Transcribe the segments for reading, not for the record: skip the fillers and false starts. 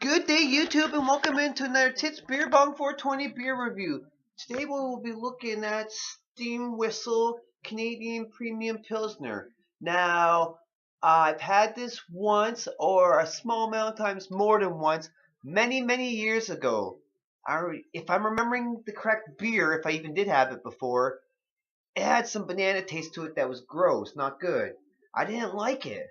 Good day, YouTube, and welcome into another Tits Beer Bong 420 beer review. Today we will be looking at Steam Whistle Canadian Premium Pilsner. Now, I've had this once, or a small amount of times more than once, many years ago. If I'm remembering the correct beer, if I even did have it before, it had some banana taste to it that was gross, not good. I didn't like it.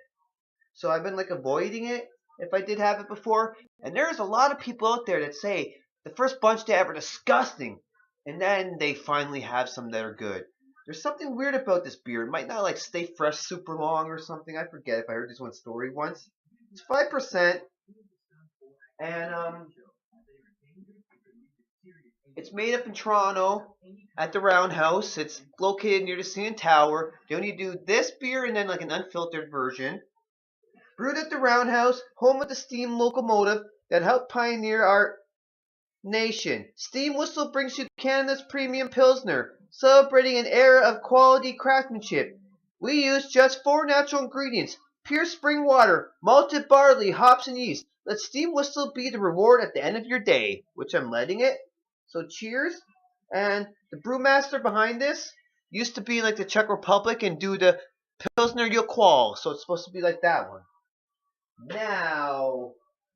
So I've been avoiding it if I did have it before. And there's a lot of people out there that say the first bunch they have are disgusting, and then they finally have some that are good. There's something weird about this beer. It might not stay fresh super long or something. I forget if I heard this one story once. It's 5%, and it's made up in Toronto at the Roundhouse. It's located near the CN Tower. They only do this beer and then an unfiltered version. Brewed at the Roundhouse, home of the steam locomotive that helped pioneer our nation. Steam Whistle brings you Canada's premium Pilsner, celebrating an era of quality craftsmanship. We use just 4 natural ingredients: pure spring water, malted barley, hops, and yeast. Let Steam Whistle be the reward at the end of your day, which I'm letting it. So cheers. And the brewmaster behind this used to be in the Czech Republic and do the Pilsner Urquell, so it's supposed to be like that one. Now,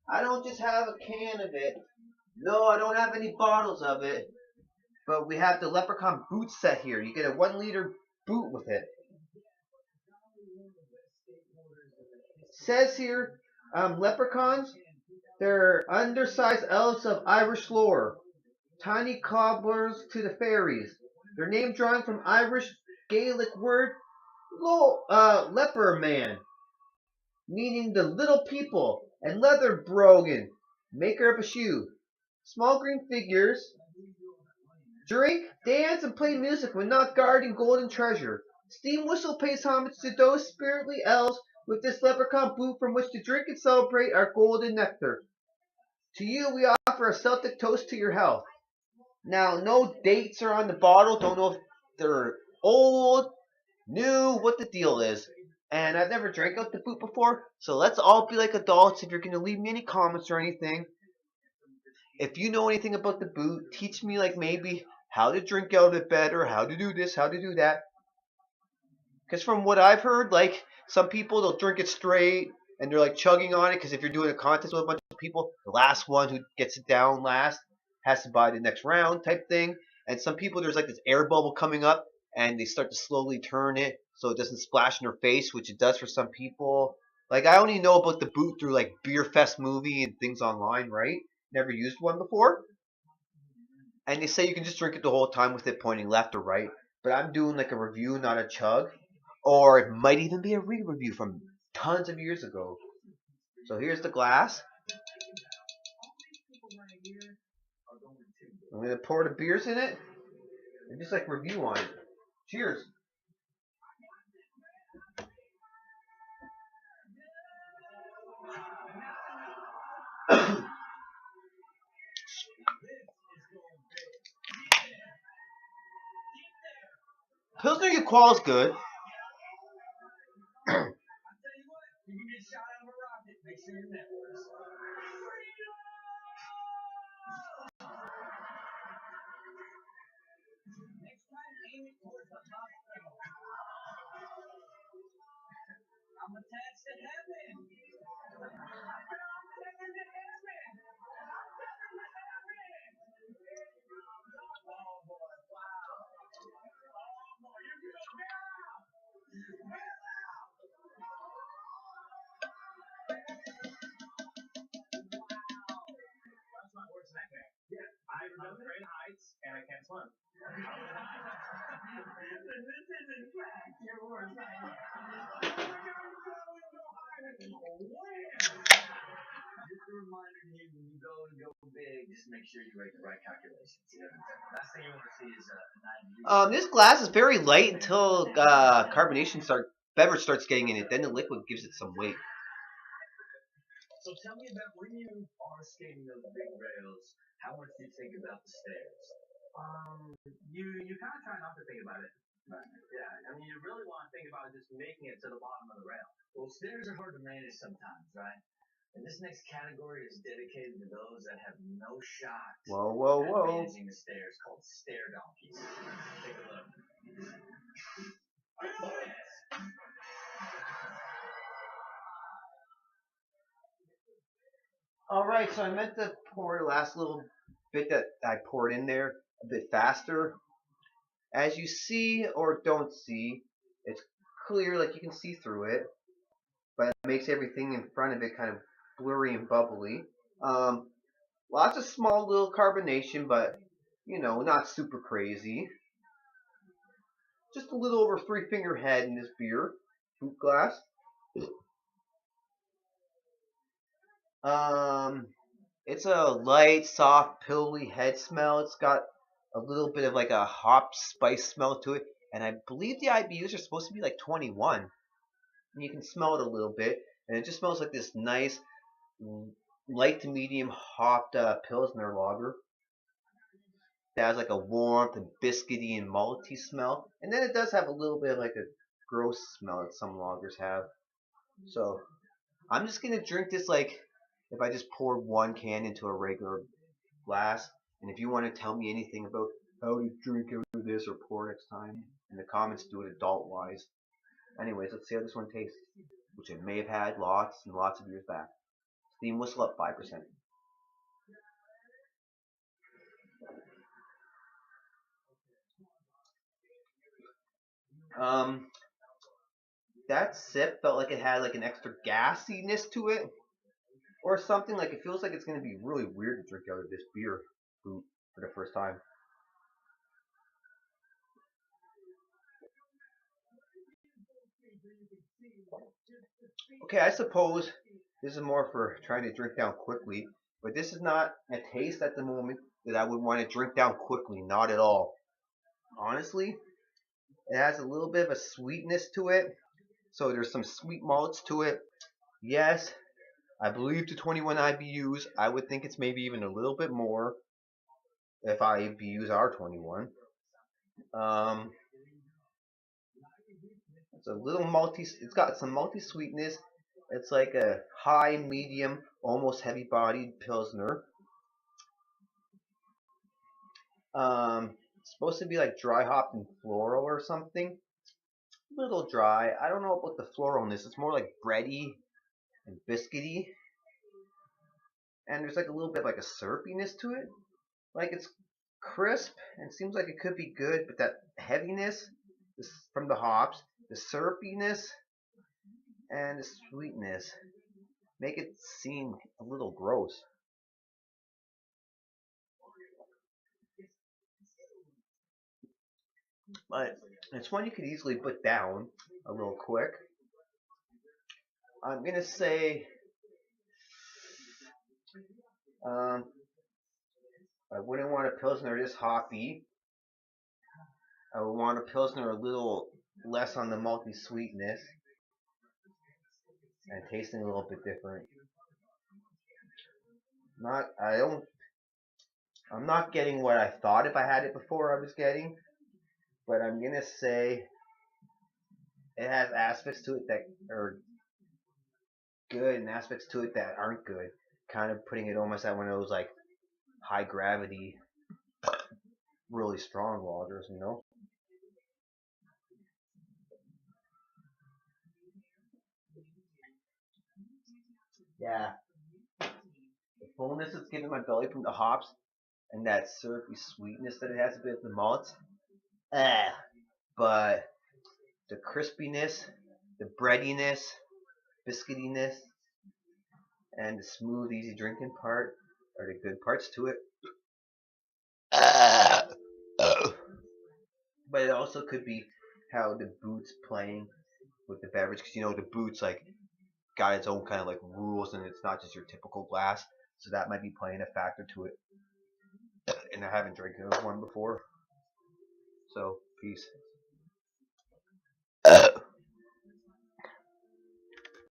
I don't just have a can of it. No, I don't have any bottles of it. But we have the Leprechaun boot set here. You get a 1 liter boot with it. Says here, leprechauns, they're undersized elves of Irish lore. Tiny cobblers to the fairies. Their name drawn from Irish Gaelic word leper man, meaning the little people, and leather brogan, maker of a shoe. Small green figures drink, dance, and play music when not guarding golden treasure. Steam Whistle pays homage to those spiritly elves with this leprechaun boot from which to drink and celebrate our golden nectar. To you, we offer a Celtic toast to your health. Now, no dates are on the bottle. Don't know if they're old, new, what the deal is. And I've never drank out the boot before, so let's all be like adults. If you're going to leave me any comments or anything, if you know anything about the boot, teach me maybe how to drink out of it better, how to do this, how to do that. Because from what I've heard, some people, they'll drink it straight and they're chugging on it, because if you're doing a contest with a bunch of people, the last one who gets it down last has to buy the next round type thing. And some people, there's this air bubble coming up and they start to slowly turn it so it doesn't splash in their face, which it does for some people. I only know about the boot through Beer Fest movie and things online, right? Never used one before. And they say you can just drink it the whole time with it pointing left or right. But I'm doing a review, not a chug. Or it might even be a re-review from tons of years ago. So here's the glass. I'm going to pour the beers in it and just review on it. Cheers. Pilsner Urquell is good. This glass is very light until beverage starts getting in it. Then the liquid gives it some weight. So tell me about when you are skating those big rails, how much do you think about the stairs? You kind of try not to think about it. Right. Yeah, I mean, you really want to think about just making it to the bottom of the rail. Well, stairs are hard to manage sometimes, right? This next category is dedicated to those that have no shot. Whoa, whoa, whoa. Managing the stairs, called stair donkeys. Take a look. Alright, so I meant to pour the last little bit that I poured in there a bit faster. As you see or don't see, it's clear, like you can see through it, but it makes everything in front of it kind of blurry and bubbly. Lots of small little carbonation, but you know, not super crazy. Just a little over 3-finger head in this beer, fruit glass. It's a light, soft, pillowy head smell. It's got a little bit of like a hop spice smell to it, and I believe the IBUs are supposed to be like 21. And you can smell it a little bit, and it just smells like this nice, light to medium hopped Pilsner lager. It has like a warmth and biscuity and malty smell, and then it does have a little bit of like a gross smell that some lagers have. So I'm just gonna drink this like if I just poured one can into a regular glass. And if you want to tell me anything about how to drink out of this or pour next time, in the comments, do it adult wise. Anyways, let's see how this one tastes, which I may have had lots and lots of years back. Steam whistle up 5%. That sip felt like it had like an extra gassiness to it, or something. Like it feels like it's gonna be really weird to drink out of this beer for the first time. Okay, I suppose this is more for trying to drink down quickly, but this is not a taste at the moment that I would want to drink down quickly. Not at all. Honestly, it has a little bit of a sweetness to it. So there's some sweet malts to it. Yes, I believe to 21 IBUs. I would think it's maybe even a little bit more if IBUs are 21. It's a little malty. It's got some malty sweetness. It's like a high, medium, almost heavy-bodied pilsner. It's supposed to be like dry hopped and floral or something. A little dry. I don't know about the floralness. It's more like bready and biscuity. And there's like a little bit like a syrupiness to it. Like it's crisp and seems like it could be good, but that heaviness is from the hops, the syrupiness, and the sweetness make it seem a little gross. But it's one you could easily put down a little quick. I'm gonna say I wouldn't want a pilsner this hoppy. I would want a pilsner a little less on the malty sweetness and tasting a little bit different. I'm not getting what I thought if I had it before I was getting, but I'm gonna say it has aspects to it that are good and aspects to it that aren't good. Kind of putting it almost at one of those like high gravity, really strong lagers, you know? Yeah. The fullness it's giving my belly from the hops and that syrupy sweetness that it has a bit of the malts. But the crispiness, the breadiness, biscuitiness, and the smooth, easy drinking part are the good parts to it. But it also could be how the boot's playing with the beverage, because you know the boot's like got its own kind of like rules, and it's not just your typical glass. So that might be playing a factor to it. And I haven't drank one before. So peace.